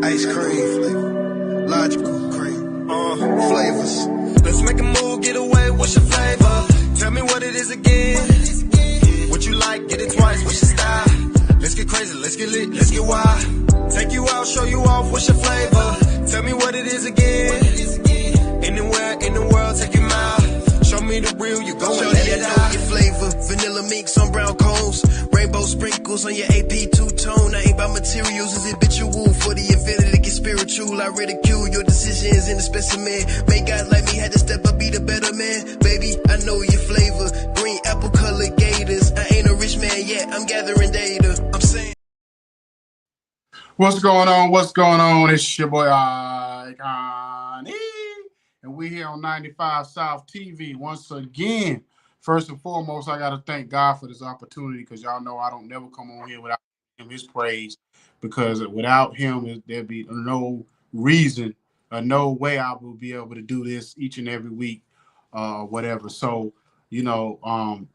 ice cream, logical cream, flavors. Let's make a move, get away, what's your flavor? Tell me what it is again. What you like, get it twice, what's your style? Let's get crazy, let's get lit, let's get wild. Take you out, show you off, what's your flavor? Tell me what it is again. Anywhere in the world, take you mild. Show me the real, you go and let it out. Your flavor, vanilla minks on brown cones, rainbow sprinkles on your AP two-tone. I ain't about materials, is habitual for the infinity to get spiritual. I ridicule your decisions in the specimen. Make guys like me had to step up, be the better man. Baby, I know your flavor, green apple colored gators. I ain't a rich man yet, I'm gathering data. I'm saying. What's going on? What's going on? It's your boy Icon, and we here on 95 South TV once again. First and foremost, I got to thank God for this opportunity because y'all know I don't never come on here without him his praise, because without him there'd be no reason or no way I will be able to do this each and every week, whatever. So so I'm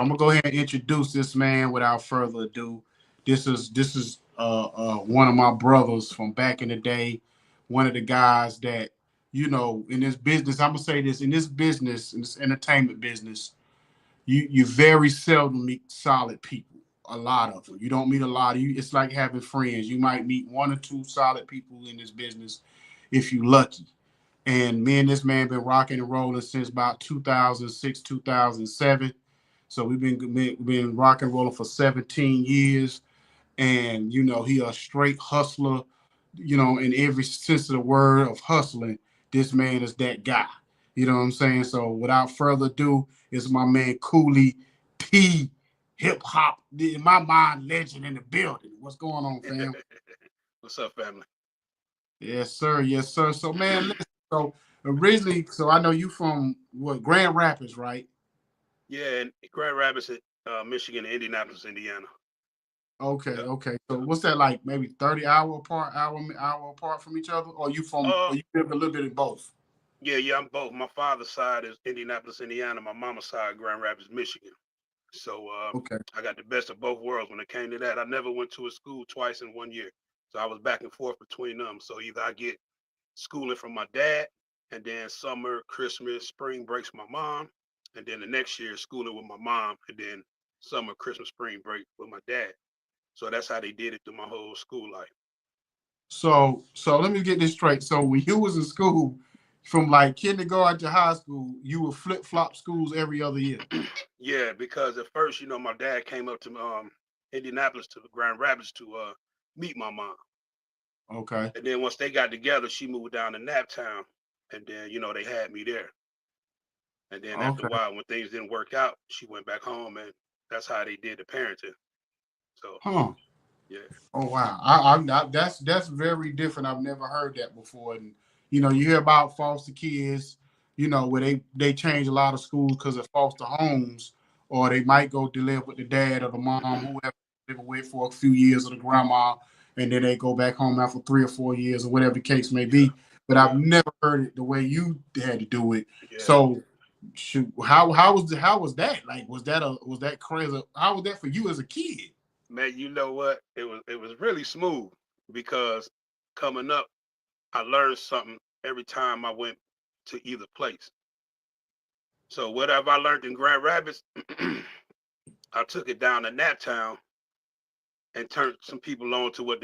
gonna go ahead and introduce this man without further ado. This is one of my brothers from back in the day, one of the guys that, in this business, I'm gonna say this, in this business, in this entertainment business, you very seldom meet solid people. A lot of them. You don't meet a lot of you. It's like having friends. You might meet one or two solid people in this business if you're lucky. And me and this man been rocking and rolling since about 2006, 2007. So we've been rock and rolling for 17 years. And, he a straight hustler, in every sense of the word of hustling. This man is that guy. You know what I'm saying? So without further ado, it's my man Cooly P, hip hop, in my mind, legend in the building. What's going on, fam? What's up, family? Yes, sir. Yes, sir. So, man, listen, so originally, I know you from what, Grand Rapids, right? Yeah, in Grand Rapids, Michigan, and Indianapolis, Indiana. Okay, Yeah. okay. So what's that like? Maybe 30 hour apart from each other, or you live a little bit in both? Yeah, I'm both. My father's side is Indianapolis, Indiana. My mama's side, Grand Rapids, Michigan. So Okay. I got the best of both worlds when it came to that. I never went to a school twice in 1 year, so I was back and forth between them. So either I get schooling from my dad, and then summer, Christmas, spring breaks with my mom, and then the next year schooling with my mom, and then summer, Christmas, spring break with my dad. So that's how they did it through my whole school life. So let me get this straight. So when you was in school, from like kindergarten to high school, you would flip flop schools every other year. Yeah, because at first, my dad came up to Indianapolis to Grand Rapids to meet my mom, Okay. and then once they got together, she moved down to Naptown, and then they had me there. And then after a Okay. while, when things didn't work out, she went back home, and that's how they did the parenting. So Huh. yeah, Oh wow. That's very different. I've never heard that before. And you hear about foster kids, where they change a lot of schools because of foster homes, or they might go to live with the dad or the mom, whoever living with for a few years, or the grandma, and then they go back home after 3 or 4 years, or whatever the case may yeah, be. But I've yeah, never heard it the way you had to do it. yeah. So, shoot, how was that? Like, was that crazy? How was that for you as a kid? Man, you know what? It was really smooth because coming up, I learned something every time I went to either place. So whatever I learned in Grand Rapids, I took it down to Naptown and turned some people on to what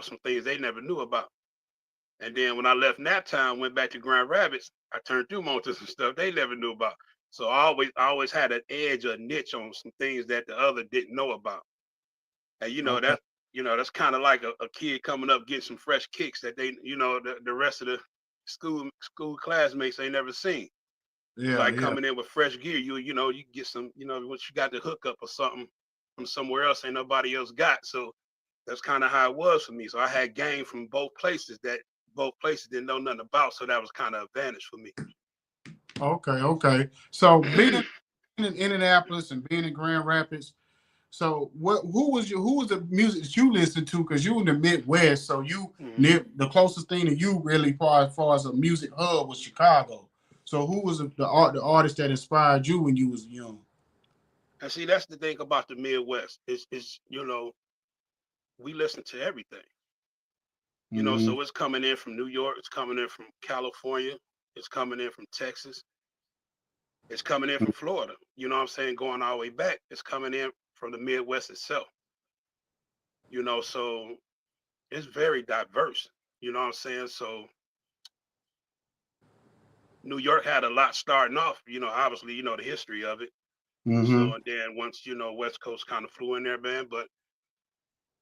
some things they never knew about. And then when I left Naptown, went back to Grand Rapids, I turned them on to some stuff they never knew about. So I always had an edge or niche on some things that the other didn't know about. And Okay. that's kind of like a kid coming up getting some fresh kicks that the rest of the school classmates ain't never seen. It's Yeah, like yeah. coming in with fresh gear. You get some, once you got the hookup or something from somewhere else ain't nobody else got. So that's kind of how it was for me. So I had game from both places that both places didn't know nothing about. So that was kind of advantage for me. Okay, okay. So being in Indianapolis and being in Grand Rapids, so who was the music that you listened to? Because you in the Midwest, so you Mhm. near the closest thing to you really far as a music hub was Chicago. So who was the artist that inspired you when you was young? And see, that's the thing about the Midwest. Is we listen to everything. You know, so it's coming in from New York, it's coming in from California, it's coming in from Texas, it's coming in from Florida. You know what I'm saying? Going all the way back, it's coming in from the Midwest itself. You know, so it's very diverse. You know what I'm saying? So New York had a lot starting off, you know, obviously, you know, the history of it. So and then once, you know, West Coast kind of flew in there, man. But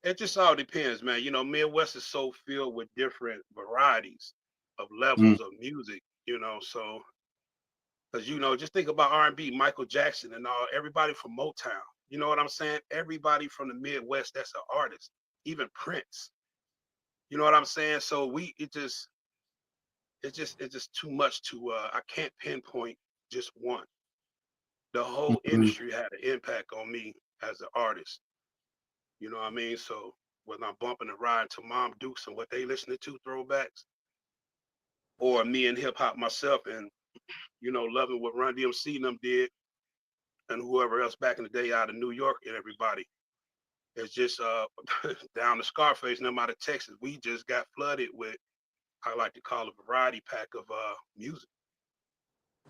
it just all depends, man. You know, Midwest is so filled with different varieties of levels of music, you know. So because you know, just think about R&B, Michael Jackson and all, everybody from Motown. You know what I'm saying? Everybody from the Midwest that's an artist, even Prince. You know what I'm saying? So it's just too much to I can't pinpoint just one. The whole industry had an impact on me as an artist. You know what I mean? So when I'm bumping and riding to Mom Dukes and what they listening to, throwbacks, or me and hip hop myself and, you know, loving what Run DMC and them did and whoever else back in the day out of New York and everybody. It's just down to Scarface and them out of Texas. We just got flooded with, I like to call a variety pack of music.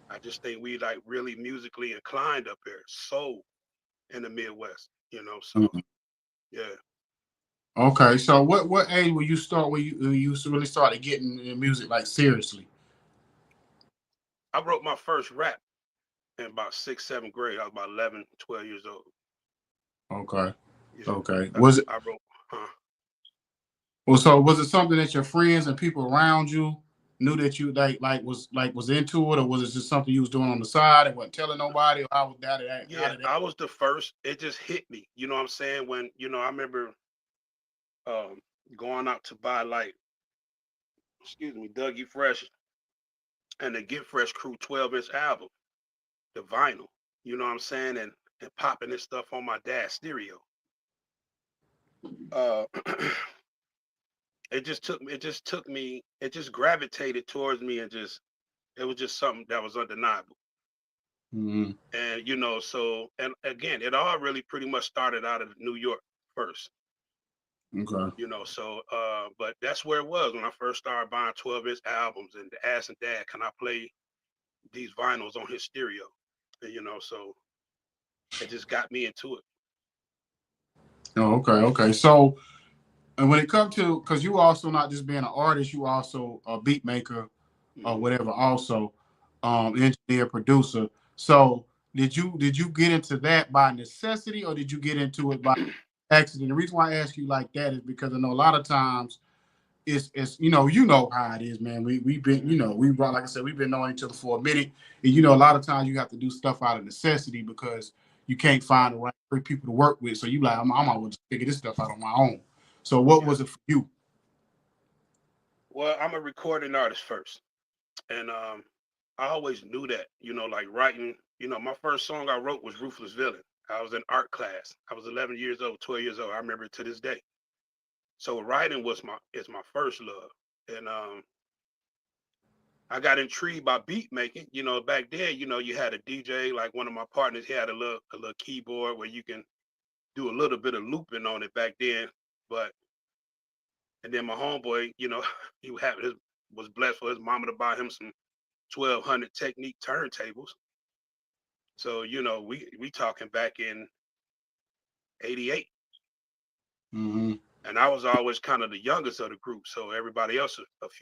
I just think we like really musically inclined up here, soul in the Midwest, you know. So yeah. Okay, so what age will you start when you really started getting in music like seriously? I wrote my first rap in about sixth, seventh grade. I was about 11, 12 years old. Okay, Yeah. okay. That's Was what it I wrote. well? So was it something that your friends and people around you knew that you was into it, or was it just something you was doing on the side and wasn't telling nobody? Or how was that? How Yeah, did that? I was the first. It just hit me. You know what I'm saying? When, you know, I remember um, going out to buy like, excuse me, Dougie Fresh and the Get Fresh Crew 12-inch album, the vinyl. You know what I'm saying? And popping this stuff on my dad's stereo. Uh, it just gravitated towards me and just it was just something that was undeniable. Mm-hmm. And you know, so and again, it all really pretty much started out of New York first. Okay. You know, so but that's where it was when I first started buying 12-inch albums and asking dad, can I play these vinyls on his stereo? And, you know, so it just got me into it. Oh, okay, okay. So, and when it comes to, because you also not just being an artist, you also a beat maker or Hmm. whatever, also engineer, producer. So, did you get into that by necessity, or did you get into it by accident? The reason why I ask you like that is because I know a lot of times it's you know how it is, man. We've been Hmm. we brought like I said we've been knowing each other for a minute, and you know a lot of times you have to do stuff out of necessity because you can't Right. find the right people to work with. So you like I'm always just figure this stuff out on my own. So what Yeah. was it for you? Well, I'm a recording artist first. And I always knew that, you know, like writing, you know, my first song I wrote was Ruthless Villain. I was in art class. I was 11 years old, 12 years old. I remember it to this day. So writing is my first love. And I got intrigued by beat making. You know, back then, you know, you had a DJ, like one of my partners, he had a little keyboard where you can do a little bit of looping on it back then. But and then my homeboy, you know, he was blessed for his mama to buy him some 1200 Technique turntables. So, you know, we talking back in '88, Mm-hmm. and I was always kind of the youngest of the group. So everybody else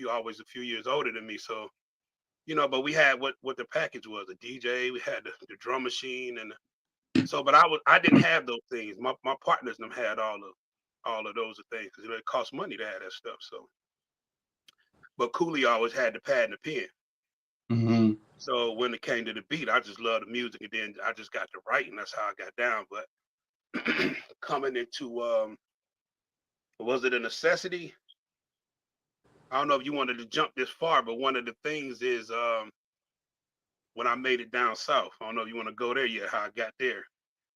always a few years older than me. So, you know, but we had what the package was, a DJ, we had the drum machine, and so but I didn't have those things. My partners them had all of those things because it cost money to have that stuff. So but Cooly always had the pad and the pen. Mm-hmm. So when it came to the beat, I just loved the music, and then I just got to writing. That's how I got down. But coming into was it a necessity? I don't know if you wanted to jump this far, but one of the things is when I made it down south. I don't know if you want to go there yet. How I got there.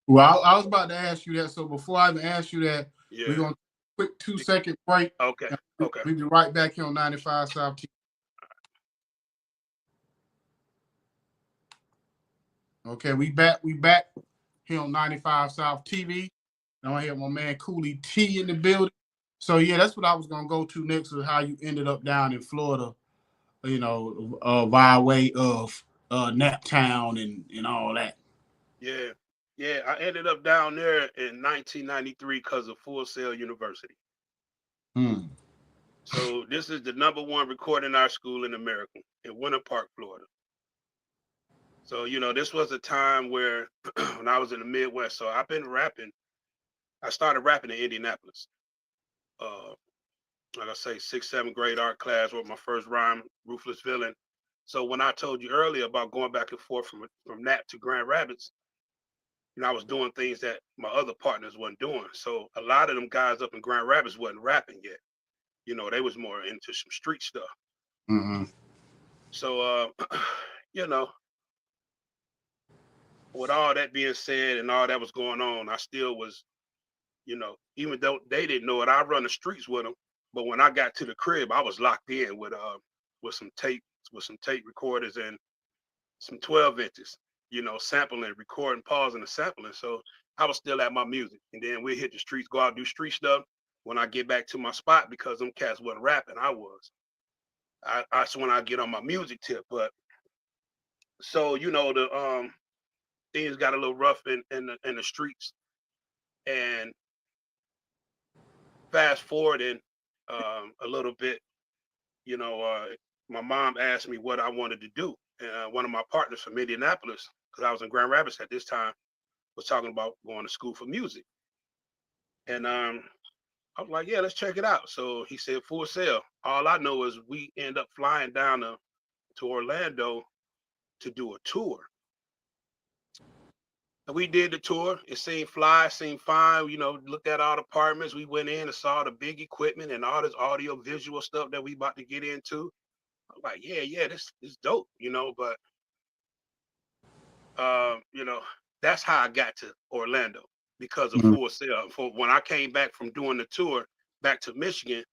Well, I was about to ask you that. So before I even ask you that, we're Yeah. gonna quick 2 second break. Okay. And Okay. we'll be right back here on 95 South TV. Okay, we back. We back here on 95 South TV. Now I hear my man Cooly T in the building. So yeah, that's what I was gonna go to next, is how you ended up down in Florida, by way of Naptown and all that. Yeah. Yeah, I ended up down there in 1993 because of Full Sail University. Hmm. So this is the #1 recording art school in America in Winter Park, Florida. So, this was a time where when I was in the Midwest, so I've been rapping. I started rapping in Indianapolis. Uh, like I say, sixth, seventh grade art class with my first rhyme, Ruthless Villain. So when I told you earlier about going back and forth from Nap to Grand Rapids, I was doing things that my other partners wasn't doing. So a lot of them guys up in Grand Rapids wasn't rapping yet. They was more into some street stuff. Mm-hmm. So you know, with all that being said and all that was going on, I still was, even though they didn't know it, I run the streets with them. But when I got to the crib, I was locked in with some tape, recorders and some 12 inches, sampling, recording, pausing, and sampling. So I was still at my music. And then we hit the streets, go out, do street stuff. When I get back to my spot, because them cats wasn't rapping, I was. That's when I get on my music tip. But so, the things got a little rough in the streets. And fast forwarding a little bit, you know, uh, my mom asked me what I wanted to do. One of my partners from Indianapolis, because I was in Grand Rapids at this time, was talking about going to school for music. And I was like, yeah, let's check it out. So he said, Full Sail. All I know is we end up flying down to Orlando to do a tour. And we did the tour. It seemed fly, seemed fine. Looked at all the apartments. We went in and saw the big equipment and all this audio visual stuff that we about to get into. I'm like, yeah, this dope, but um, you know, that's how I got to Orlando because of Mm-hmm. Full Sail. For when I came back from doing the tour back to Michigan,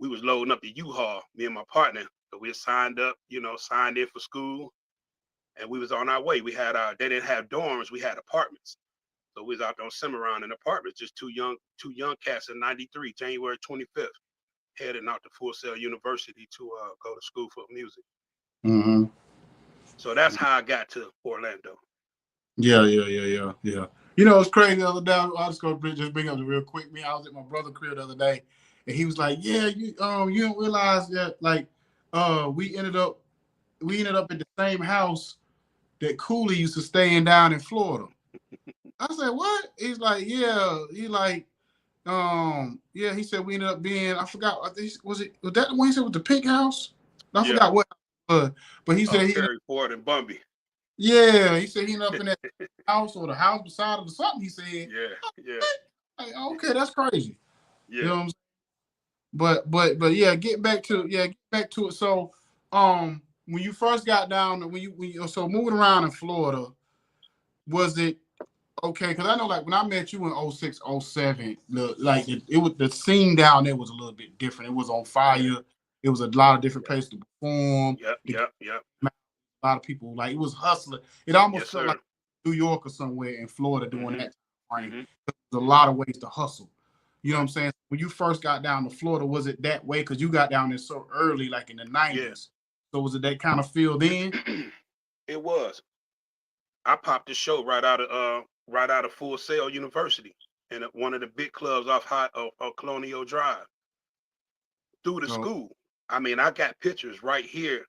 we was loading up the U-Haul, me and my partner. So we signed up, signed in for school, and we was on our way. They didn't have dorms, we had apartments. So we was out there on Cimarron in apartments, just two young cats in '93, January 25th, heading out to Full Sail University to go to school for music. Mm-hmm. So that's how I got to Orlando. Yeah. It's crazy. The other day, I just go just bring up the real quick. I was at my brother's crib the other day, and he was like, "Yeah, you don't realize that like, we ended up at the same house that Cooly used to stay in down in Florida." I said, "What?" He's like, "Yeah." He like, yeah. He said we ended up being. I forgot. I think was that the one he said with the pink house? I Yeah. forgot what. But he said Perry Ford and Bumby. yeah. He said he ended up in that house or the house beside it or something. He said, Yeah, yeah, like, okay, that's crazy. You know yeah, what I'm saying? But yeah, get back to it. So when you first got down, so moving around in Florida, was it okay? Because I know like when I met you in '06, '07, it was the scene down there was a little bit different. It was on yeah, fire. It was a lot of different yeah. places to perform. Yep, To yep, yep. a lot of people like it was hustling. It almost Yes, felt like sir. New York or somewhere in Florida doing Mhm, that frame. mhm, There's a lot mhm. of ways to hustle. You know what I'm Right. saying? When you first got down to Florida, was it that way? Because you got down there so early, like in the Yeah. '90s. So was it that kind of feel then? It was. I popped the show right out of Full Sail University in one of the big clubs off Colonial Drive through the So school. I mean, I got pictures right here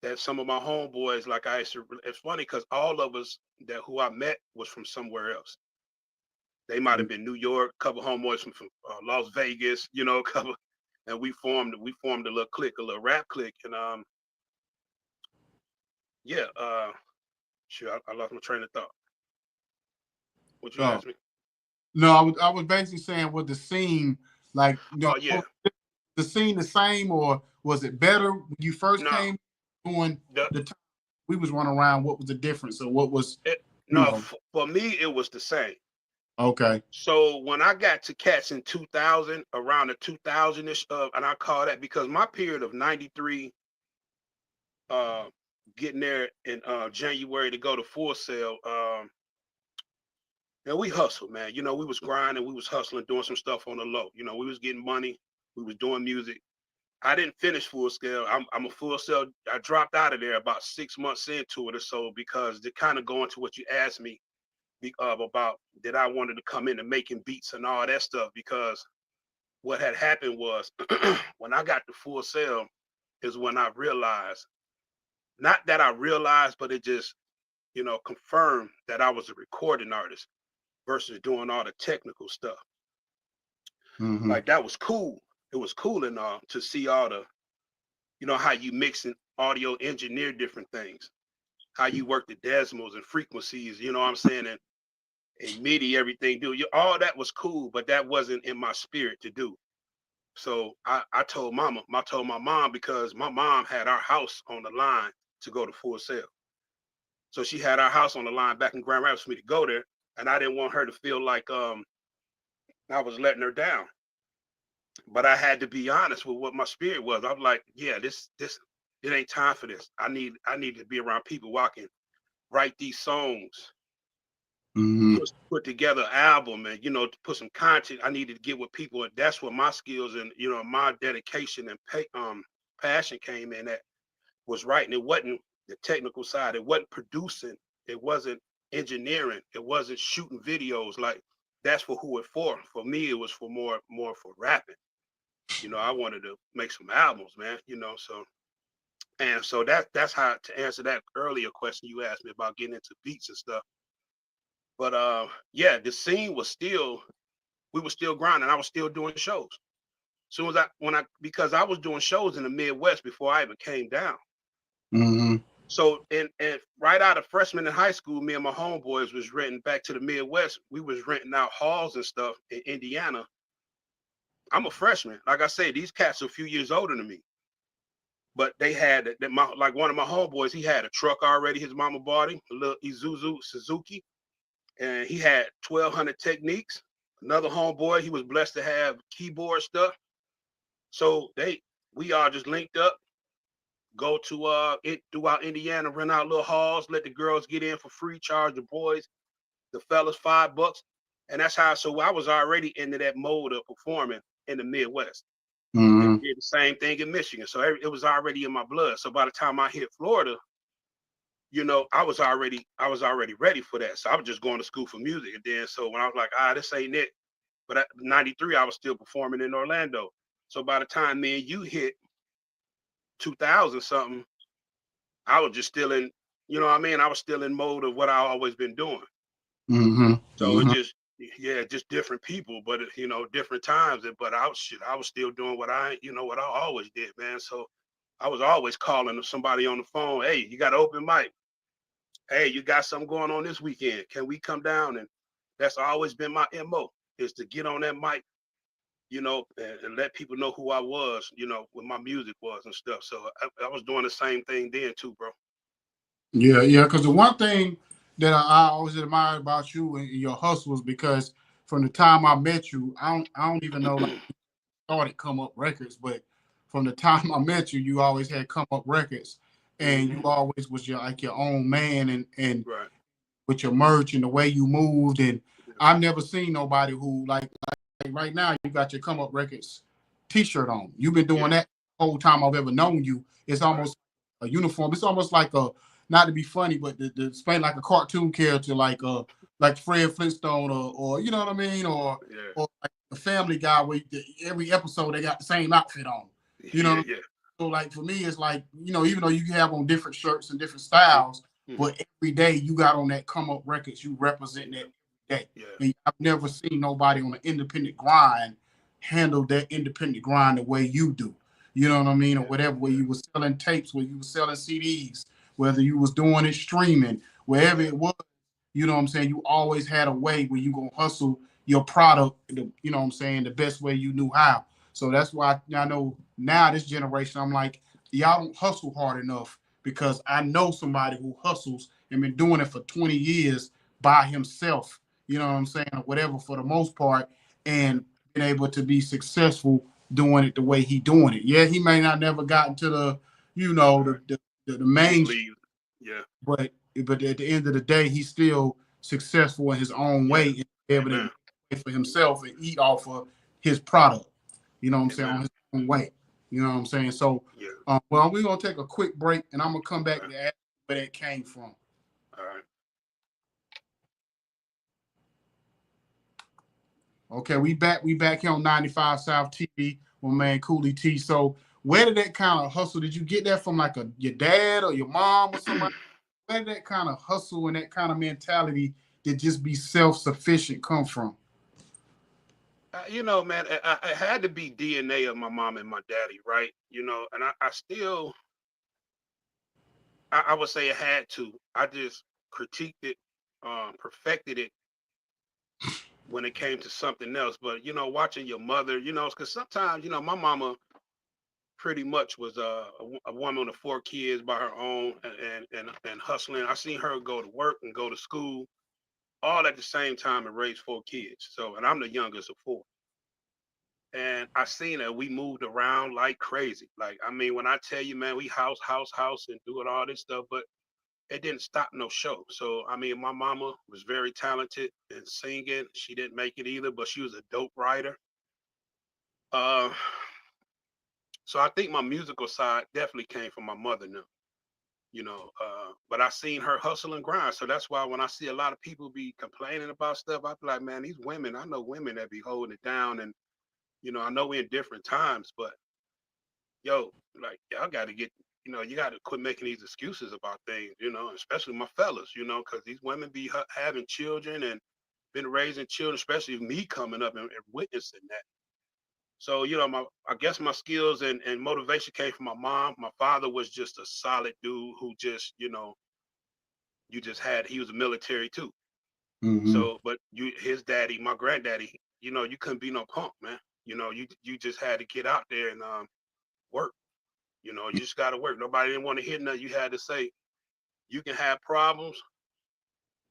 that some of my homeboys, like I used to. It's funny because all of us that who I met was from somewhere else. They might have been New York, a couple homeboys from Las Vegas, a couple, and we formed a little clique, a little rap clique, and yeah, sure, I lost my train of thought. What you uh, asked me? no, I was basically saying, was the scene like Oh yeah, the scene the same, or was it better when you first no, came doing the the time we was running around? What was the difference, or what was it, you no know? for me it was the same. Okay. So when I got to Cats in 2000, around the 2000ish, and I call that because my period of '93, uh, getting there in January to go to Full Sail, and we hustled, man. We was grinding, we was hustling, doing some stuff on the low. We was getting money. We was doing music. I didn't finish Full Scale. I'm a Full Scale. I dropped out of there about 6 months into it or so, because to kind of go into what you asked me about, that I wanted to come into making beats and all that stuff, because what had happened was when I got to Full Sail is when I realized, not that I realized, but it just, confirmed that I was a recording artist versus doing all the technical stuff. Like, that was cool. It was cool and all to see all the, how you mix and audio engineer different things, how you work the decimals and frequencies, you know what I'm saying? And MIDI, everything, dude. All that was cool, but that wasn't in my spirit to do. So I told my mom, because my mom had our house on the line to go to Full Sail. So she had our house on the line back in Grand Rapids for me to go there. And I didn't want her to feel like I was letting her down. But I had to be honest with what my spirit was. I was like, yeah, this it ain't time for this. I need to be around people where I can write these songs, put together an album, and to put some content. I needed to get with people, and that's where my skills and my dedication and passion came in. That was writing. It wasn't the technical side. It wasn't producing. It wasn't engineering. It wasn't shooting videos. Like, that's for who it for. For me, it was for more for rapping. I wanted to make some albums, man. So that's how, to answer that earlier question you asked me about getting into beats and stuff. But yeah, the scene was still, we were still grinding. I was still doing shows. Soon as because I was doing shows in the Midwest before I even came down. So and right out of freshman in high school, me and my homeboys was renting back to the Midwest. We was renting out halls and stuff in Indiana. I'm a freshman. Like I said, these cats are a few years older than me. But they had like one of my homeboys, he had a truck already. His mama bought him a little Isuzu Suzuki, and he had 1,200 techniques. Another homeboy, he was blessed to have keyboard stuff. So we all just linked up, go to throughout Indiana, rent out little halls, let the girls get in for free, charge the boys, the fellas $5, and that's how. So I was already into that mode of performing in the Midwest. And did the same thing in Michigan. So it was already in my blood. So by the time I hit Florida, I was already ready for that. So I was just going to school for music. And then so when I was like, this ain't it. But at 93, I was still performing in Orlando. So by the time me and you hit 2000 something, I was just still in, I was still in mode of what I always been doing. So it just, just different people, but different times. But I was still doing what I always did, man. So I was always calling somebody on the phone. Hey, you got an open mic? Hey, you got something going on this weekend? Can we come down? And that's always been my MO, is to get on that mic, and let people know who I was, what my music was and stuff. So I was doing the same thing then too, bro. Yeah. Because the one thing that I always admired about you and your hustles, because from the time I met you, I don't even know, like, started Come Up Records, but from the time I met you, you always had Come Up Records, and you always was your own man, and Right. with your merch and the way you moved. And I've never seen nobody who like right now you got your Come Up Records t-shirt on. You've been doing that the whole time I've ever known you. It's almost a uniform. It's almost like a, not to be funny, but to explain, like a cartoon character, like Fred Flintstone, or you know what I mean, or like a Family Guy, where every episode they got the same outfit on. You know. So like for me, it's like, even though you have on different shirts and different styles, but every day you got on that Come Up Records, you represent that every day. And I've never seen nobody on an independent grind handle that independent grind the way you do. You know what I mean? Or whatever, where you was selling tapes, where you was selling CDs, whether you was doing it streaming, wherever it was, you know what I'm saying? You always had a way where you gonna hustle your product, you know what I'm saying, the best way you knew how. So that's why I know now this generation, I'm like, y'all don't hustle hard enough, because I know somebody who hustles and been doing it for 20 years by himself, you know what I'm saying, or whatever, for the most part, and been able to be successful doing it the way he doing it. Yeah, he may not never gotten to the, the main, but at the end of the day, he's still successful in his own way, and able to for himself and eat off of his product. you know what I'm saying, Amen. on his own way. You know what I'm saying? So, Yeah. well, we're going to take a quick break, and I'm going to come back All right. to ask where that came from. All right. Okay, we back here on 95 South TV with man Cooly T. So where did that kind of hustle? Did you get that from like your dad or your mom or somebody? Where did that kind of hustle and that kind of mentality to just be self-sufficient come from? You know, man, I had to be DNA of my mom and my daddy, right? You know, and I still, I would say it had to. I just critiqued it, perfected it when it came to something else. But, you know, watching your mother, you know, because sometimes, you know, my mama pretty much was a woman of 4 kids by her own and hustling. I seen her go to work and go to school all at the same time and raise 4 kids. So, and I'm the youngest of 4. And I seen her. We moved around like crazy. Like, I mean, when I tell you, man, we house, and doing all this stuff, but it didn't stop no show. So, I mean, my mama was very talented in singing. She didn't make it either, but she was a dope writer. Uh, so I think my musical side definitely came from my mother now, you know. But I seen her hustle and grind. So that's why when I see a lot of people be complaining about stuff, I be like, man, these women, I know women that be holding it down. And, you know, I know we're in different times, but yo, like y'all got to get, you know, you got to quit making these excuses about things, you know, especially my fellas, you know, because these women be having children and been raising children, especially me coming up and witnessing that. So, you know, I guess my skills and motivation came from my mom. My father was just a solid dude who just, you know, he was a military too. Mm-hmm. So, but his daddy, my granddaddy, you know, you couldn't be no punk, man. You know, you just had to get out there and work. You know, you just got to work. Nobody didn't want to hear nothing you had to say. You can have problems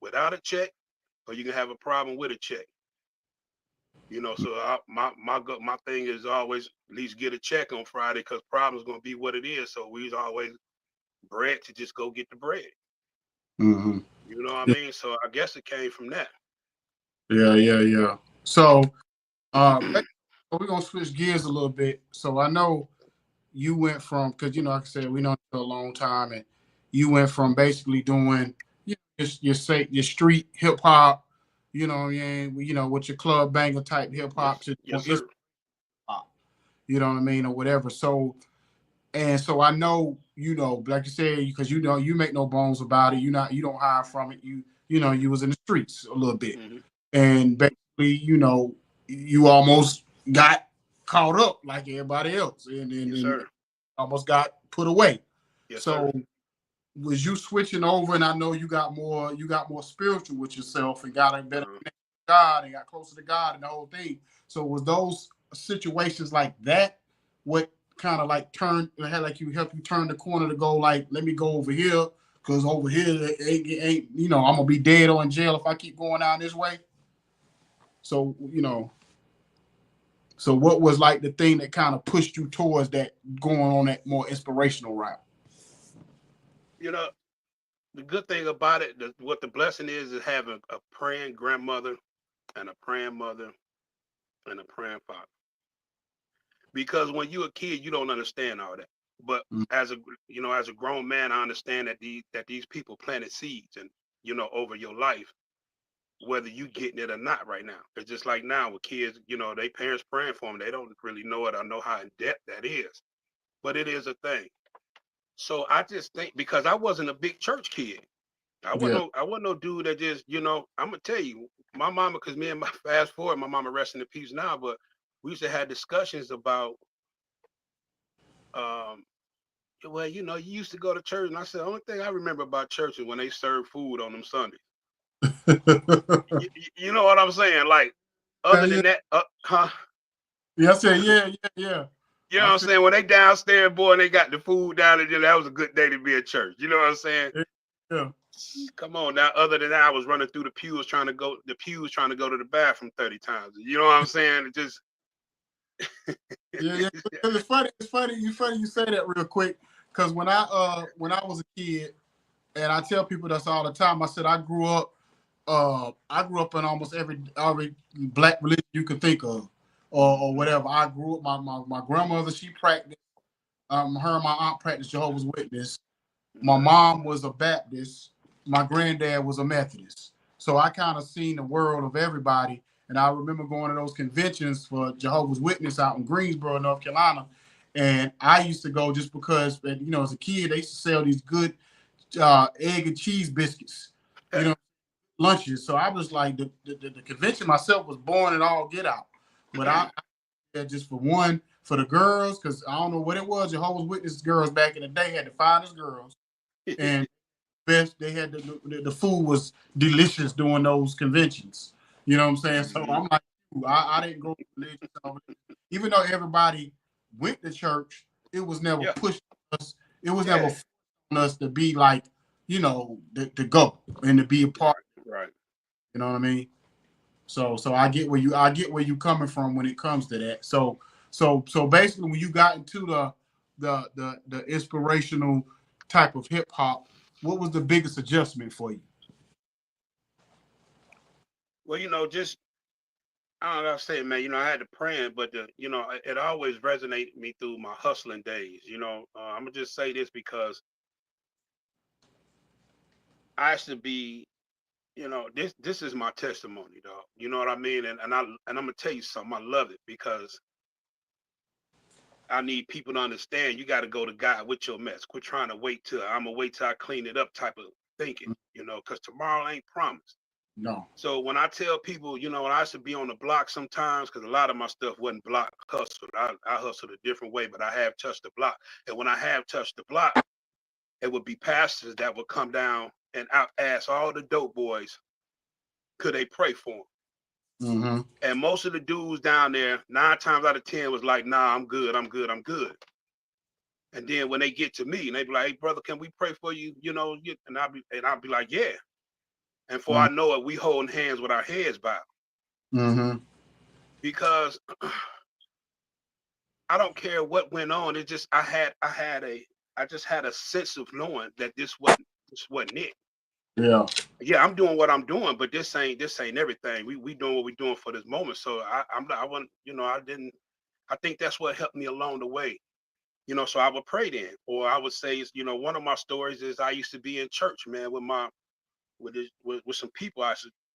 without a check, or you can have a problem with a check. You know, so my thing is always at least get a check on Friday because problem's gonna be what it is. So we's always bread to just go get the bread. Mm-hmm. You know what I Yeah, mean? So I guess it came from that. yeah. So, we're gonna switch gears a little bit. So I know you went from, because like I said, we know you for a long time, and you went from basically doing your street hip hop, with your club banger type hip hop Yes, to yes, doing sir. pop, you know what I mean, or whatever. So I know, like you said, because you make no bones about it. You don't hide from it. You was in the streets a little bit, Hmm. and basically, you almost got caught up like everybody else, Yes, and sir. almost got put away. Yes, sir. So was you switching over? And I know you got more spiritual with yourself and got a better Uh, connection with God and got closer to God and the whole thing. So was those situations like that what kind of like had like you help you turn the corner to go like, let me go over here because over here it ain't I'm gonna be dead or in jail if I keep going down this way. So so what was like the thing that kind of pushed you towards that, going on that more inspirational route? you know, the good thing about it, what the blessing is having a praying grandmother and a praying mother and a praying father. Because when you're a kid, you don't understand all that. But Mm. as a grown man, I understand that these people planted seeds and over your life, whether you getting it or not right now. It's just like now with kids, they parents praying for them. They don't really know it or know how in depth that is, but it is a thing. So I just think because I wasn't a big church kid, Yeah. I wasn't no dude that just I'm gonna tell you, my mama, because me and my fast forward, my mama resting in peace now, but we used to have discussions about um well, you used to go to church, and I said, the only thing I remember about church is when they serve food on them Sundays. You know what I'm saying? Like, other Yeah, than that, huh? yeah, I said, yeah. You know I what I'm feel saying? When they downstairs, boy, and they got the food down there, that was a good day to be at church. You know what I'm saying? it. Yeah, Come on now. Other than that, I was running through the pews trying to go to the bathroom 30 times. You know what I'm saying? It just yeah. Because it's funny. You say that real quick. Because when I was a kid, and I tell people this all the time. I said I grew up in almost every black religion you could think of. or whatever. I grew up. My grandmother, she practiced. Her and my aunt practiced Jehovah's Witness. My mom was a Baptist. My granddad was a Methodist. So I kind of seen the world of everybody. And I remember going to those conventions for Jehovah's Witness out in Greensboro, North Carolina. And I used to go just because, as a kid, they used to sell these good egg and cheese biscuits, lunches. So I was like, the convention myself was born and all get out. But I just for the girls, because I don't know what it was. Jehovah's Witness girls back in the day had the finest girls. And best they had the food was delicious during those conventions. You know what I'm saying? So I'm like, I didn't grow up religious. Even though everybody went to church, it was never pushed us. It was never forced on us to be like, to go and to be a part. Right. You know what I mean? So I get where you coming from when it comes to that. So basically, when you got into the inspirational type of hip hop, what was the biggest adjustment for you? Well, just I don't know. I say, man. I had to pray, but it always resonated me through my hustling days. I'm gonna just say this because I should be. This is my testimony, dog. You know what I mean? And I'm gonna tell you something. I love it because I need people to understand. You got to go to God with your mess. Quit trying to wait till I'm gonna wait till I clean it up type of thinking. Because tomorrow ain't promised. No. So when I tell people, when I should be on the block sometimes, because a lot of my stuff wasn't block hustled. I hustled a different way, but I have touched the block. And when I have touched the block, it would be pastors that would come down and ask all the dope boys, could they pray for them? Mm-hmm. And most of the dudes down there, 9 times out of 10 was like, nah, I'm good. And then when they get to me and they be like, hey, brother, can we pray for you? And I'll be like, yeah. And before I know it, we holding hands with our heads bowed. Mm-hmm. Because I don't care what went on. It just I just had a sense of knowing that this wasn't it. Yeah. Yeah, I'm doing what I'm doing, but this ain't everything. We doing what we doing for this moment. So I think that's what helped me along the way. So I would pray then, or I would say, one of my stories is I used to be in church, man, with some people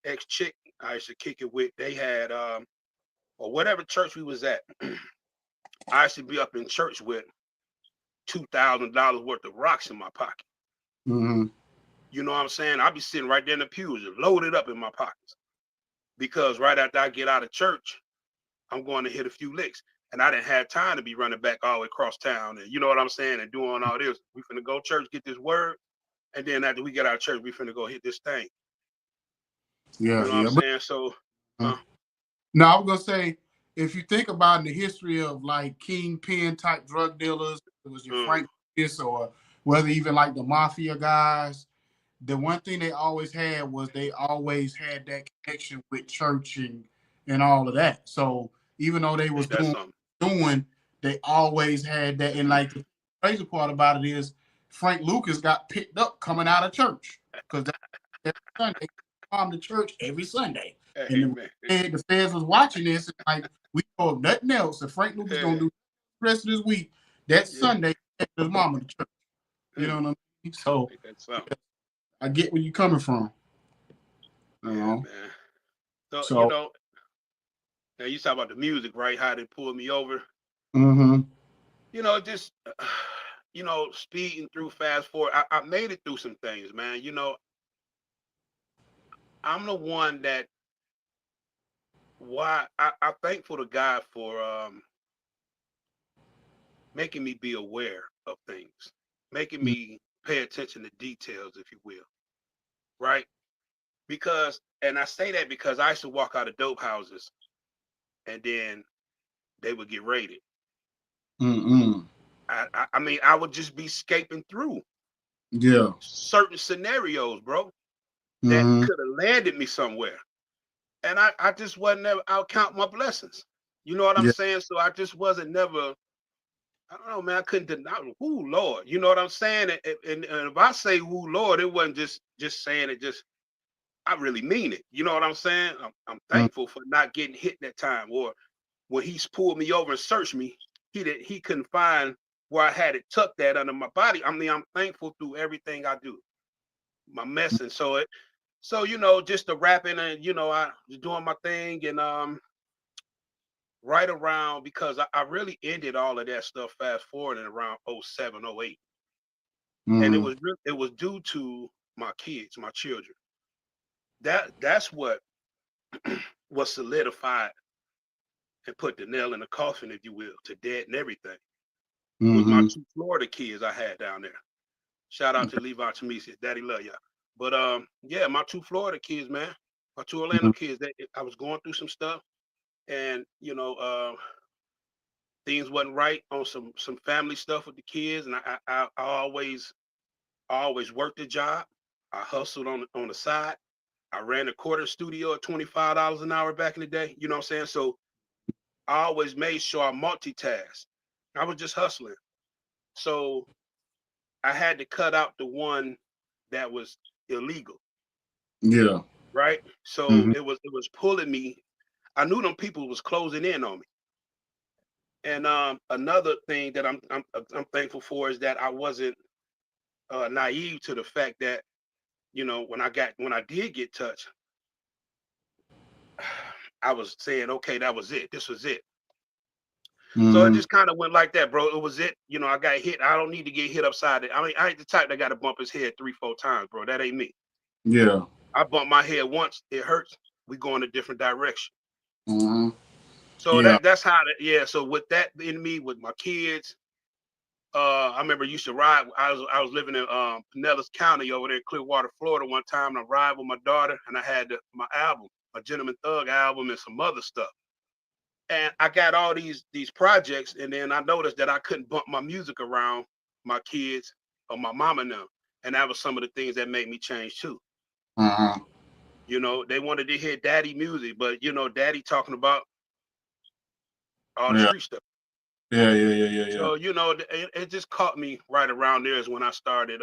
ex-chick I used to kick it with. They had or whatever church we was at. I used to be up in church with $2,000 worth of rocks in my pocket. Mm-hmm. You know what I'm saying? I'd be sitting right there in the pews, loaded up in my pockets, because right after I get out of church, I'm going to hit a few licks. And I didn't have time to be running back all the way across town, and you know what I'm saying, and doing all this. We finna go church, get this word, and then after we get out of church, we finna go hit this thing. Yeah, you know what I'm saying? So, now I was gonna say, if you think about the history of like kingpin type drug dealers, it was your Frank Lucas, or whether even like the mafia guys, the one thing they always had was they always had that connection with church and all of that. So even though they was doing, they always had that. And like the crazy part about it is Frank Lucas got picked up coming out of church, because every Sunday come to church every Sunday. And the feds was watching this, and like, we know nothing else. If Frank Lucas gonna do the rest of this week, that Sunday take his mama to church. You know what I mean? So I get where you're coming from. Man. So now you talk about the music, right? How they pulled me over. Mm-hmm. Just speeding through, fast forward. I made it through some things, man. I'm the one that I'm thankful to God for making me be aware of things, making me pay attention to details, if you will, right? And I say that because I used to walk out of dope houses, and then they would get raided. Mm-hmm. I mean, I would just be escaping through certain scenarios, bro, that could have landed me somewhere. And I just wasn't never out count my blessings. You know what I'm saying? So I just wasn't never, I don't know, man, I couldn't deny, whoo, Lord. You know what I'm saying? And if I say whoo, Lord, it wasn't just saying it, I really mean it. You know what I'm saying? I'm thankful for not getting hit that time, or when he pulled me over and searched me, he couldn't find where I had it tucked at under my body. I mean, I'm thankful through everything I do, my messing. So just the rapping and I was doing my thing and right around because I really ended all of that stuff fast forward in around 07, 08. And it was due to my kids, my children. That's what was solidified and put the nail in the coffin, if you will, to dead and everything. Was my 2 Florida kids I had down there. Shout out to Levi Chamisi, Daddy love y'all. But yeah, my 2 Florida kids, man, my 2 Orlando kids. I was going through some stuff, and things wasn't right on some family stuff with the kids, and I always worked a job. I hustled on the side. I ran a quarter studio at $25 an hour back in the day. You know what I'm saying? So I always made sure I multitask. I was just hustling. So I had to cut out the one that was illegal. Yeah. Right. So it was pulling me. I knew them people was closing in on me. And another thing that I'm thankful for is that I wasn't naive to the fact that when I did get touched, I was saying, okay, that was it. This was it. So it just kind of went like that, bro. It was it. I got hit. I don't need to get hit upside it. I mean, I ain't the type that got to bump his head 3-4 times, bro. That ain't me. Yeah. I bump my head once, it hurts. We go in a different direction. So that's how so with that in me, with my kids, I remember I used to ride. I was living in Pinellas County over there in Clearwater, Florida one time, and I ride with my daughter, and I had my album, my Gentleman Thug album, and some other stuff. And I got all these projects, and then I noticed that I couldn't bump my music around my kids or my mama now. And that was some of the things that made me change too. They wanted to hear daddy music, but daddy talking about all the street stuff. Yeah. So, it just caught me right around there is when I started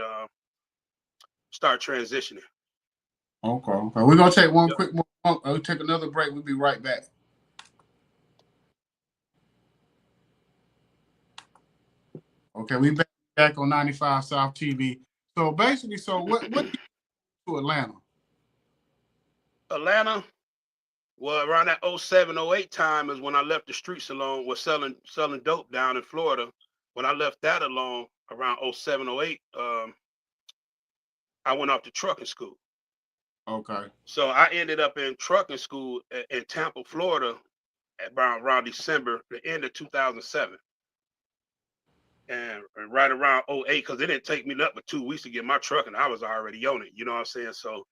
transitioning. Okay. We're gonna take one quick more. We'll take another break. We'll be right back. Okay, we back on 95 South TV. So basically, what did you do to Atlanta? Atlanta, well, around that 07, 08 time is when I left the streets alone, was selling dope down in Florida. When I left that alone around 07, 08, I went off to trucking school. Okay. So I ended up in trucking school in Tampa, Florida, around December, the end of 2007. And right around 08, because it didn't take me nothing but 2 weeks to get my truck, and I was already on it. You know what I'm saying? So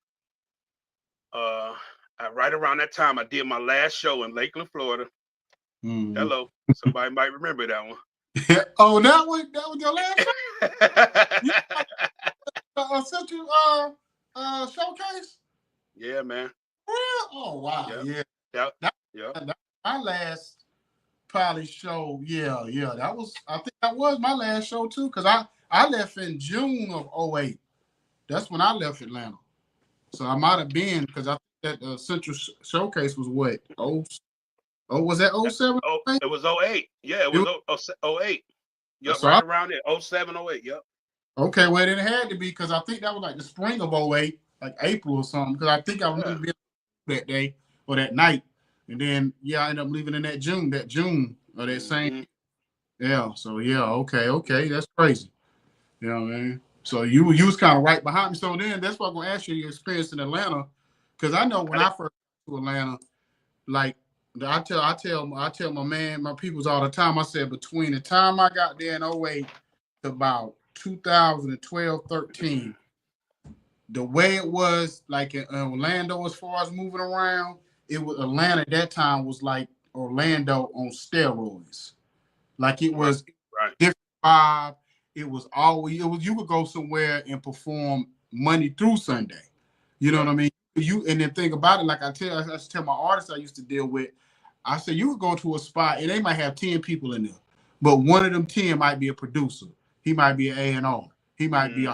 right around that time, I did my last show in Lakeland, Florida. Hello. Somebody might remember that one. Oh, that was your last show? Central showcase? Yeah, man. Oh, wow. Yeah. That my last probably show. Yeah. I think that was my last show too, because I left in June of 08. That's when I left Atlanta. So I might have been, because I think that Central Showcase was what? Was that 07? It was 08. Yeah, it was 08. Yep, so right around there. 07, 08. Yep. Okay, well, it had to be, because I think that was like the spring of 08, like April or something, because I think I remember being that day or that night. And then, I ended up leaving in that June of that same. Yeah, so okay, that's crazy. You know what I mean? So you was kind of right behind me. So then that's what I'm going to ask you, your experience in Atlanta, because I know when I first got to Atlanta, like, I tell my peoples all the time, I said between the time I got there in 08 to about 2012, 13, the way it was like in Orlando as far as moving around, it was Atlanta at that time was like Orlando on steroids. Like it was different vibe. It was you could go somewhere and perform Monday through Sunday. You know what I mean? And then think about it, like I used to tell my artists I used to deal with, I said you could go to a spot and they might have 10 people in there, but one of them 10 might be a producer. He might be an A&R. He might be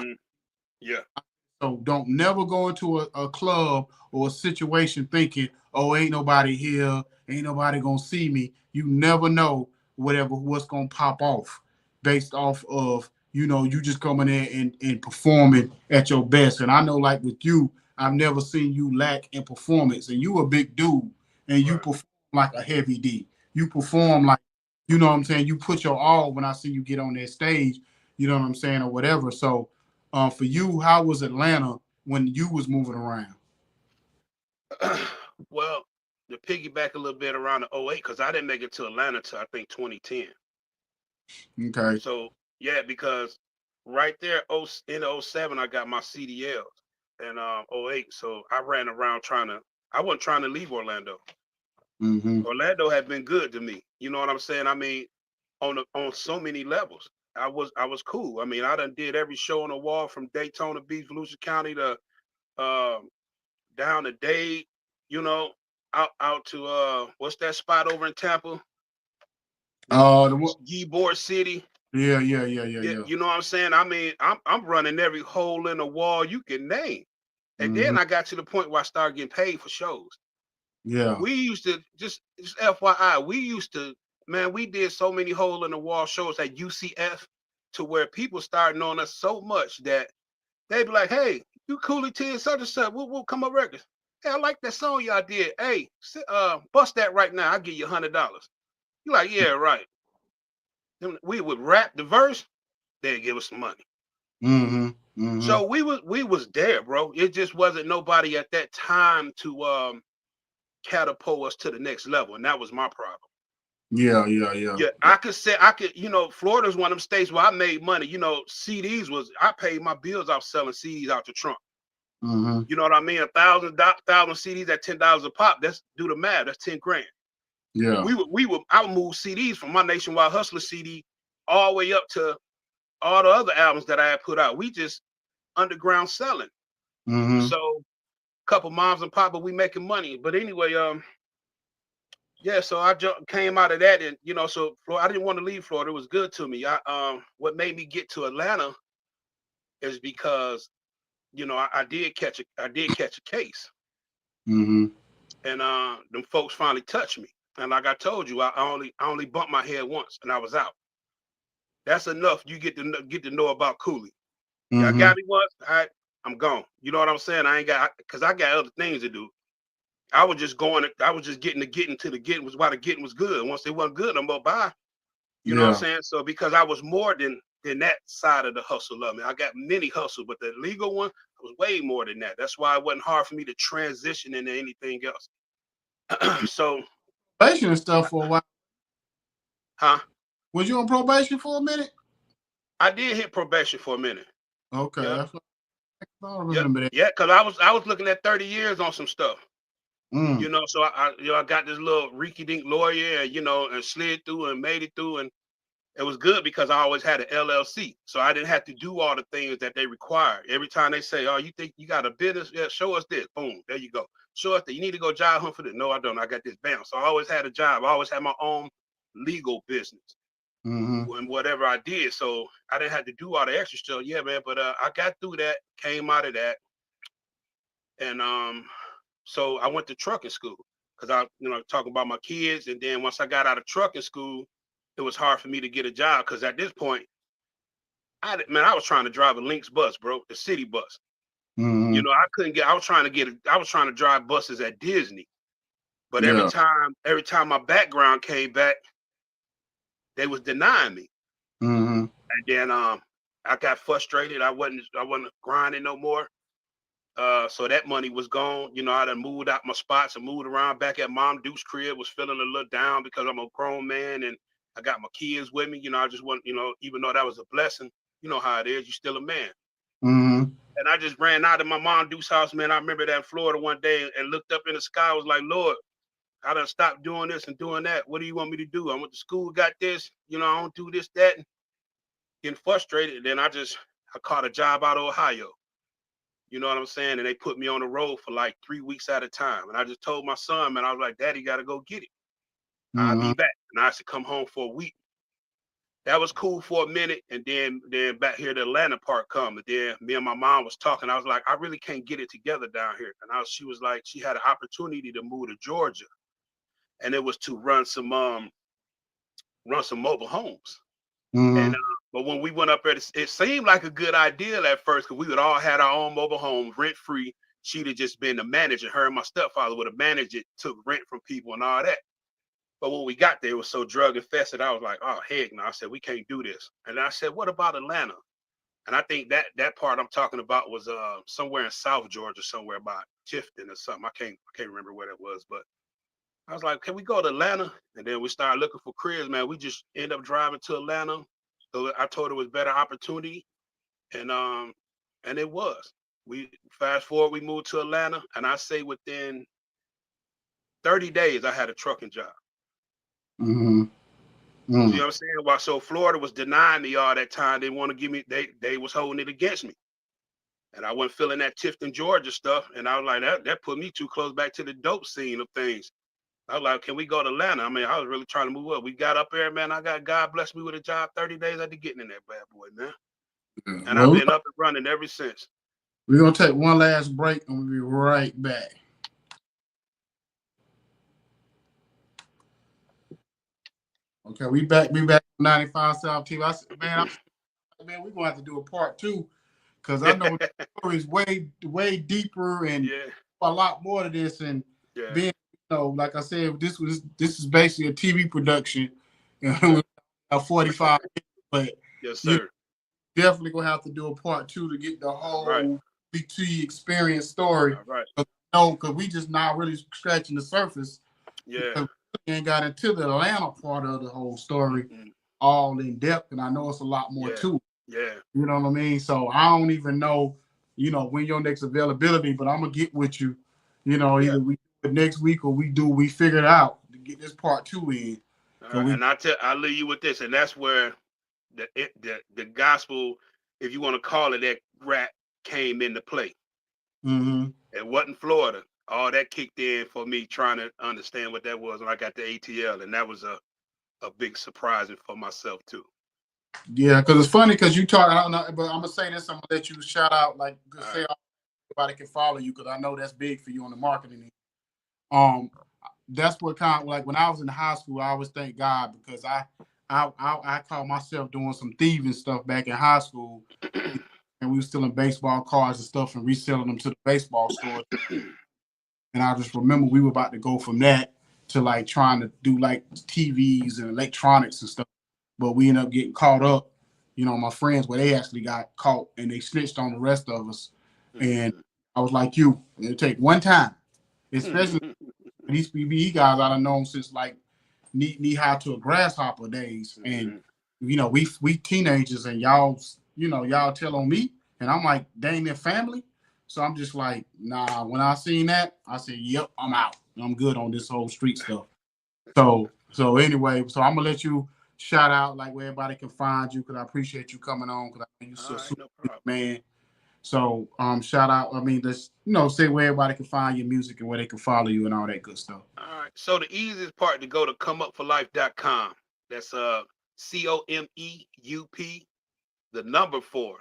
So don't never go into a club or a situation thinking, oh, ain't nobody here, ain't nobody gonna see me. You never know what's gonna pop off based off of, you just coming in and performing at your best. And I know, like with you, I've never seen you lack in performance. And you a big dude, and you Right. perform like a heavy D. You perform like, you know what I'm saying? You put your all when I see you get on that stage, you know what I'm saying, or whatever. So for you, how was Atlanta when you was moving around? Well, to piggyback a little bit around the '08, because I didn't make it to Atlanta till I think 2010. Okay. So yeah, because right there, in '07, I got my CDLs, and '08. So I ran around I wasn't trying to leave Orlando. Mm-hmm. Orlando had been good to me. You know what I'm saying? I mean, on so many levels. I was cool. I mean, I done did every show on the wall from Daytona Beach, Volusia County to um, down to Dade, you know, out to what's that spot over in Tampa? The Ybor City. Yeah, yeah, yeah, yeah, Yeah, yeah. you know what I'm saying? I mean, I'm running every hole in the wall you can name. And Mm-hmm. then I got to the point where I started getting paid for shows. Yeah. We used to just FYI, we used to, man, we did so many hole in the wall shows at UCF to where people started knowing us so much that they'd be like, hey, you Cooly T and such and such, we'll come up records. Hey, I like that song y'all did. Hey, bust that right now. I'll give you $100. You're like, yeah, right. Then we would rap the verse, they'd give us some money. Mm-hmm. Mm-hmm. So we was there, bro. It just wasn't nobody at that time to catapult us to the next level, and that was my problem. Yeah, yeah, yeah. Yeah, Florida's one of them states where I made money. CDs I paid my bills off selling CDs out the trunk. Mm-hmm. You know what I mean? 1,000 CDs at $10 a pop. That's do the math. That's 10 grand. Yeah. I would move CDs from my Nationwide Hustler CD all the way up to all the other albums that I had put out. We just underground selling. Mm-hmm. So a couple moms and pop, but we making money. But anyway, yeah. So I came out of that, and so I didn't want to leave Florida. It was good to me. What made me get to Atlanta is because I did catch a case, Mm-hmm. and them folks finally touched me. And like I told you, I only bumped my head once, and I was out. That's enough. You get to know about Cooly. Y'all Mm-hmm. got me once, all right, I'm gone. You know what I'm saying? I ain't got because I got other things to do. I was just going. I was just getting to the getting was why the getting was good. Once they wasn't good, I'm gonna buy. You know what I'm Yeah. saying? So because I was more than that side of the hustle of me. I got many hustle, but the legal one was way more than that. That's why it wasn't hard for me to transition into anything else. So, Probation and stuff for a while. huh? Was you on probation for a minute? I did hit probation for a minute. Okay, Yep. that's what I Yep. remember that. Yeah, because I was looking at 30 years on some stuff. Mm. So I got this little Ricky Dink lawyer, and slid through and made it through, and it was good because I always had an LLC, so I didn't have to do all the things that they require. Every time they say, "Oh, you think you got a business? Yeah, show us this." Boom, there you go. Show us that you need to go job hunt for this. No, I don't. I got this. Bam. So I always had a job. I always had my own legal business Mm-hmm. and whatever I did. So I didn't have to do all the extra stuff. Yeah, man. But I got through that, came out of that, and so I went to trucking school because talking about my kids. And then once I got out of trucking school, it was hard for me to get a job because at this point, I was trying to drive a Lynx bus, bro, the city bus. Mm-hmm. I couldn't get. I was trying to drive buses at Disney, but every Yeah. time my background came back, they was denying me. Mm-hmm. And then I got frustrated. I wasn't grinding no more. So that money was gone. I done moved out my spots and moved around back at Mom Duke's crib, was feeling a little down because I'm a grown man and I got my kids with me. I just want, even though that was a blessing, you know how it is, you're still a man. Mm-hmm. And I just ran out of my Mom Duke's house, man. I remember that in Florida one day and looked up in the sky. I was like, Lord, I done stopped doing this and doing that. What do you want me to do? I went to school, got this, I don't do this, that, and getting frustrated. And then I caught a job out of Ohio. You know what I'm saying? And they put me on the road for like 3 weeks at a time. And I just told my son, man, I was like, Daddy got to go get it. I'll Mm-hmm. be back. And I should come home for a week. that was cool for a minute, and then back here the Atlanta part come, and then me and my mom was talking. I was like, I really can't get it together down here, and she was like, she had an opportunity to move to Georgia, and it was to run some mobile homes. And but when we went up there, it seemed like a good idea at first because we would all had our own mobile home rent free. She'd have just been the manager. Her and my stepfather would have managed it, took rent from people and all that. But when we got there, it was so drug infested. I was like, oh heck no. I said, we can't do this. And I said, what about Atlanta? And I think that part I'm talking about was somewhere in South Georgia, somewhere by Tifton or something. I can't remember where that was, but I was like, can we go to Atlanta? And then we started looking for cribs, man. We just end up driving to Atlanta. So I told her it was better opportunity. And it was. We fast forward, we moved to Atlanta, and I say within 30 days I had a trucking job. Mm-hmm. See what I'm saying? Why? So Florida was denying me all that time. They want to give me, they was holding it against me. And I wasn't feeling that Tifton, Georgia stuff. And I was like, that put me too close back to the dope scene of things. I was like, can we go to Atlanta? I mean, I was really trying to move up. We got up there, man. God blessed me with a job. 30 days after getting in that bad boy, man. And well, I've been up and running ever since. We're going to take one last break and we'll be right back. Okay, we back 95 South TV. I said, man, we're going to have to do a part 2 because I know the story is way deeper and a lot more to this. And being, like I said, this is basically a TV production. A 45 minutes, but yes, sir. Definitely going to have to do a part 2 to get the whole BT experience story. All right. No, because we just not really scratching the surface. Yeah. We ain't got into the Atlanta part of the whole story all in depth, and I know it's a lot more too. Yeah. You know what I mean? So I don't even know, when your next availability, but I'm gonna get with you. Either we do it next week or we figure it out to get this part 2 in. And I'll leave you with this, and that's where the gospel, if you want to call it that, rap came into play. It wasn't Florida. All that kicked in for me trying to understand what that was when I got the ATL, and that was a big surprise for myself too. Yeah, because it's funny because you talk. I don't know, but I'm gonna say this. I'm gonna let you shout out, like, say everybody can follow you because I know that's big for you on the marketing. That's what kind of, like, when I was in high school, I always thank God because I caught myself doing some thieving stuff back in high school, and we were stealing baseball cards and stuff and reselling them to the baseball store. And I just remember we were about to go from that to like trying to do like TVs and electronics and stuff. But we ended up getting caught up, my friends, where they actually got caught and they snitched on the rest of us. And I was like, it'll take one time, especially these PBE guys I've known since like knee high to a grasshopper days. And, we teenagers and y'all tell on me. And I'm like, they ain't their family. So I'm just like, nah, when I seen that, I said, yep, I'm out. I'm good on this whole street stuff. So anyway, so I'm going to let you shout out like where everybody can find you because I appreciate you coming on because I know you're so super man. So shout out, let's, say where everybody can find your music and where they can follow you and all that good stuff. All right. So the easiest part to go to comeupforlife.com. That's COMEUP, the number 4.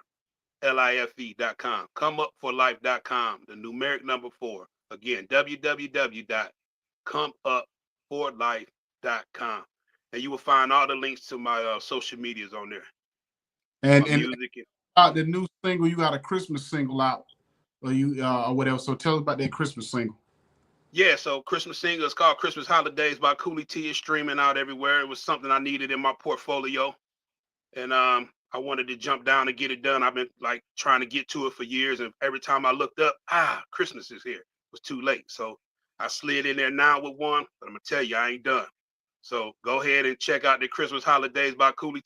life.com. Comeupforlife.com. The numeric number 4. Again, www.comeupforlife.com. And you will find all the links to my social medias on there. And music. The new single, you got a Christmas single out, or whatever. So tell us about that Christmas single. Yeah, so Christmas single is called Christmas Holidays by Cooly. It's streaming out everywhere. It was something I needed in my portfolio. And I wanted to jump down and get it done. I've been like trying to get to it for years. And every time I looked up, Christmas is here. It was too late. So I slid in there now with one, but I'm going to tell you, I ain't done. So go ahead and check out the Christmas Holidays by Cooly.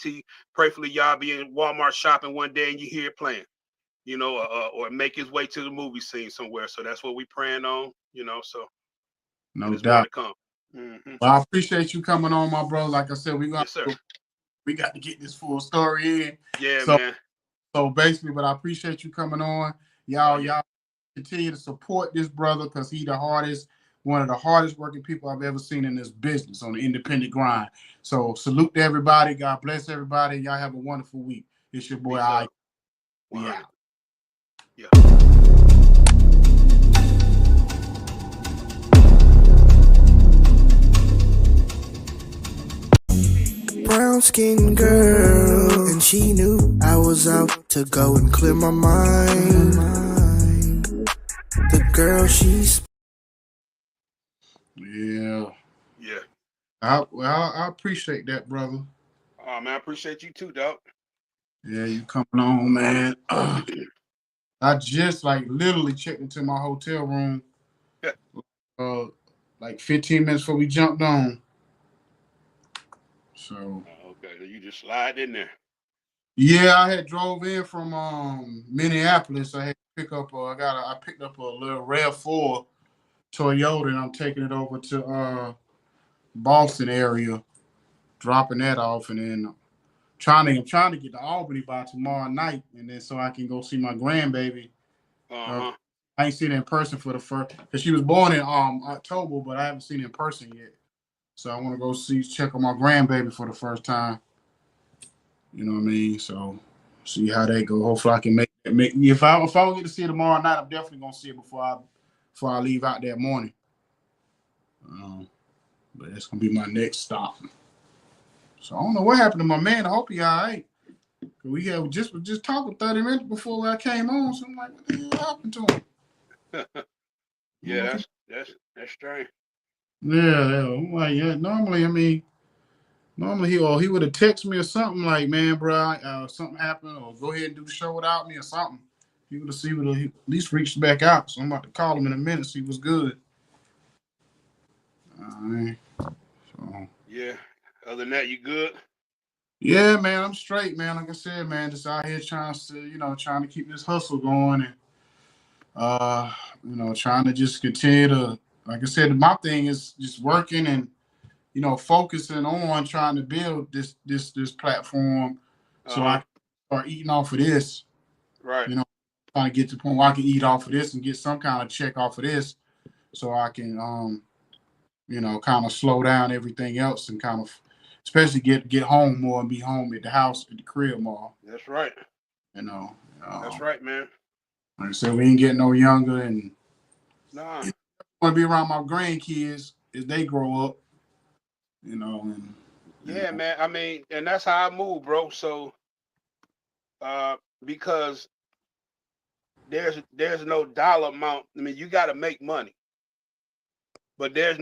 Prayfully, y'all be in Walmart shopping one day and you hear it playing, or make his way to the movie scene somewhere. So that's what we praying on, so. No doubt. Come. Well, I appreciate you coming on, my bro. Like I said, we got to get this full story in. Yeah, so, man. So basically, but I appreciate you coming on. Y'all continue to support this brother because he the hardest one of the hardest working people I've ever seen in this business on the independent grind. So salute to everybody. God bless everybody. Y'all have a wonderful week. It's your boy, I. Be out. Yeah. Brown skin girl, and she knew I was out to go and clear my mind. The girl, she's Yeah. Yeah. I appreciate that, brother. Oh man, I appreciate you too, dog. Yeah, you coming on, man. I just like literally checked into my hotel room like 15 minutes before we jumped on. So okay, so you just slide in there. yeah, I had drove in from Minneapolis. I had to pick up I picked up a little RAV4 Toyota, and I'm taking it over to Boston area, dropping that off, and then I'm trying to get to Albany by tomorrow night, and then so I can go see my grandbaby. I ain't seen her in person for the first, because she was born in October, but I haven't seen her in person yet. So I want to go check on my grandbaby for the first time. You know what I mean? So see how that go. Hopefully I can make if I don't get to see it tomorrow night, I'm definitely gonna see it before I leave out that morning. But that's gonna be my next stop. So I don't know what happened to my man. I hope he all right. We was just talking 30 minutes before I came on. So I'm like, what the hell happened to him? Yeah, that's strange. Yeah. I'm like, yeah. Normally he would have texted me or something like, man, bro, something happened, or go ahead and do the show without me or something. He would have at least reached back out. So I'm about to call him in a minute, see what's good. All right. So Yeah. Other than that, you good? yeah, man, I'm straight, man. Like I said, man, just out here trying to keep this hustle going, and trying to just continue to, like I said, my thing is just working and focusing on trying to build this platform so I can start eating off of this. Right. Trying to get to the point where I can eat off of this and get some kind of check off of this, so I can kind of slow down everything else and kind of, especially get home more and be home at the house at the crib more. That's right. That's right, man. Like I said, we ain't getting no younger, and Nah. I want to be around my grandkids as they grow up. And yeah, man. I mean, and that's how I move, bro. So, because there's no dollar amount. I mean, you got to make money, but there's